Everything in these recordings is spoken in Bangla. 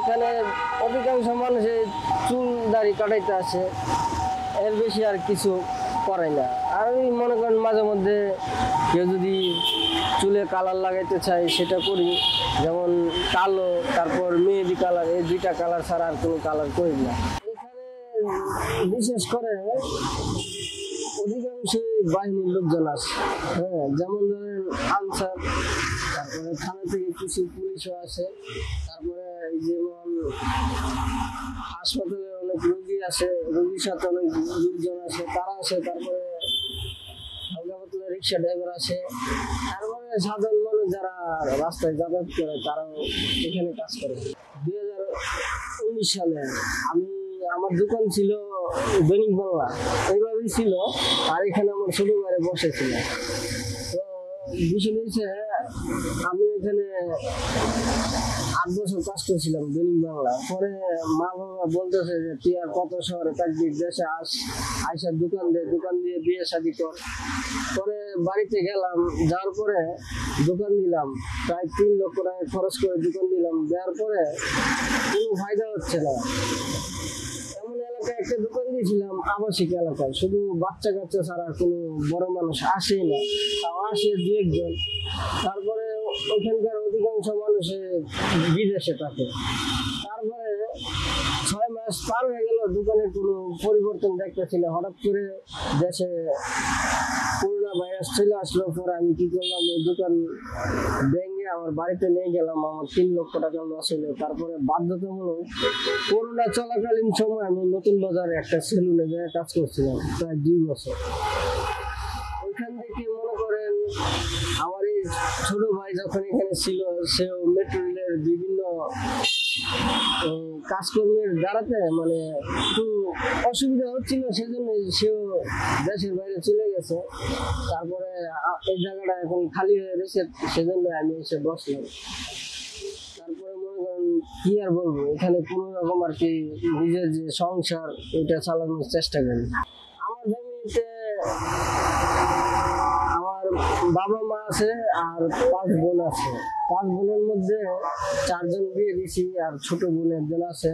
এখানে অধিকাংশ মানুষে চুল দাড়ি কাটাইতে আসে, এর বেশি আর কিছু করে না। আর ওই মনে করেন মাঝে মধ্যে কেউ যদি চুলে কালার লাগাইতে চাই সেটা করি, যেমন কালো, তারপর মেহেদি কালার, এই দুইটা কালার ছাড়া আর কোনো কালার করি না। এখানে বিশেষ করে অধিকাংশ বাহিনীর লোকজন আছে, হ্যাঁ, যেমন ধরেন আনসার, তারপরে থানা থেকে কিছু পুলিশও আছে, তারপরে এই যেমন হাসপাতালে অনেক রোগী আছে, রোগীর সাথে অনেক লোকজন আছে, তারা আছে, তারপরে হালকা পাতলা রিক্সা ড্রাইভার আছে, তারপরে সাধারণ মানুষ যারা রাস্তায় যাতায়াত করে তারাও এখানে কাজ করে। 2019 সালে আমার দোকান ছিল দৈনিক বাংলা, এইভাবেই ছিল, আর এখানে আমার ছোট ভাই বসেছিল। তো বিষয় হয়েছে, আমি এখানে 8 বছর কাজ করছিলাম দৈনিক বাংলা। পরে মা বাবা বলতেছে যে তুই আর কত শহরে থাকবি, দেশে আইসা দোকান দিয়ে বিয়ে শাদী কর। পরে বাড়িতে গেলাম, যাওয়ার পরে দোকান দিলাম, প্রায় 3 লক্ষ টাকা খরচ করে দোকান দিলাম। দেওয়ার পরে কোনো ফায়দা হচ্ছে না। এমন এলাকায় একটা দোকান দিয়েছিলাম, আবাসিক এলাকায়, শুধু বাচ্চা কাচ্চা ছাড়া কোনো বড় মানুষ আসেই না, তাও আসে 2-1 জন। তারপরে ওখানকার অধিকাংশ মানুষে বিদেশে থাকে। তারপরে 6 মাস পার হয়ে গেল, দোকানের কোনো পরিবর্তন দেখতেছি না। হঠাৎ করে দেশে করোনা ভাইরাস চলে আসলো। পরে আমি কি করলাম, ওই দোকান ভেঙে আমার বাড়িতে নিয়ে গেলাম, আমার 3 লক্ষ টাকা লস হলো। তারপরে বাধ্যতামূলক করোনা চলাকালীন সময় আমি নতুন বাজারে একটা সেলুনে গিয়ে কাজ করছিলাম প্রায় 2 বছর। ওইখান থেকে মনে করেন আমার এই ছোট ভাই যখন এখানে ছিল, সেও মেট্রো রেলের বিভিন্ন কাজকর্মের দ্বারাতে মানে একটু অসুবিধা হচ্ছিল, সেজন্য সেও দেশের বাইরে চলে গেছে। তারপরে এই জায়গাটা এখন খালি হয়ে রয়েছে, সেজন্য আমি এসে বসলাম। তারপরে মনে করেন কি আর বলবো, এখানে কোনো রকম আর কি নিজের যে সংসার এটা চালানোর চেষ্টা করি। আমার ফ্যামিলিতে আমার বাবা মা আছে আর 5 বোন আছে। 5 বোনের মধ্যে 4 জন বিয়ে দিছি, আর ছোট বোন 1 জন আছে।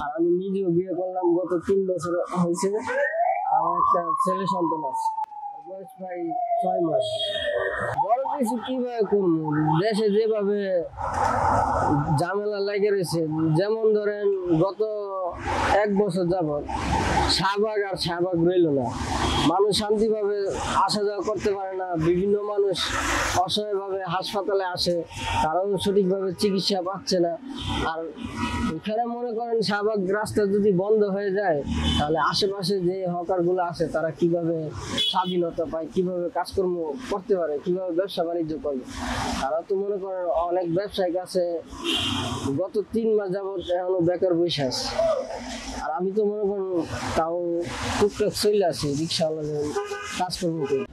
আর আমি নিজেও বিয়ে করলাম, গত 3 বছর হয়েছে। আমার একটা ছেলে সন্তান আছে, বয়স প্রায় 6 মাস। বড় কিছু কিভাবে করবো, দেশে যেভাবে ঝামেলা লেগে রয়েছে, যেমন ধরেন গত 1 বছর যাবৎ শাহবাগ রইল না, মানুষ শান্তিভাবে আসা যাওয়া করতে পারে না। বিভিন্ন মানুষ অসহায়ভাবে হাসপাতালে আসে, তারাও সঠিকভাবে চিকিৎসা পাচ্ছে না। আর এখানে মনে করেন শাহবাগ রাস্তা যদি বন্ধ হয়ে যায়, তাহলে আশেপাশে যে হকারগুলো আছে তারা কিভাবে স্বাধীনতা পায়, কিভাবে কাজকর্ম করতে পারে, কিভাবে ব্যবসা বাণিজ্য করবে। তারা তো মনে করেন অনেক ব্যবসায়িক আছে, গত 3 মাস যাবৎ এখনো বেকার বসে আছে। আর আমি তো মনে করেন তাও টুকটাক চলে আসি, রিক্সাওয়ালা কাজকর্ম করি।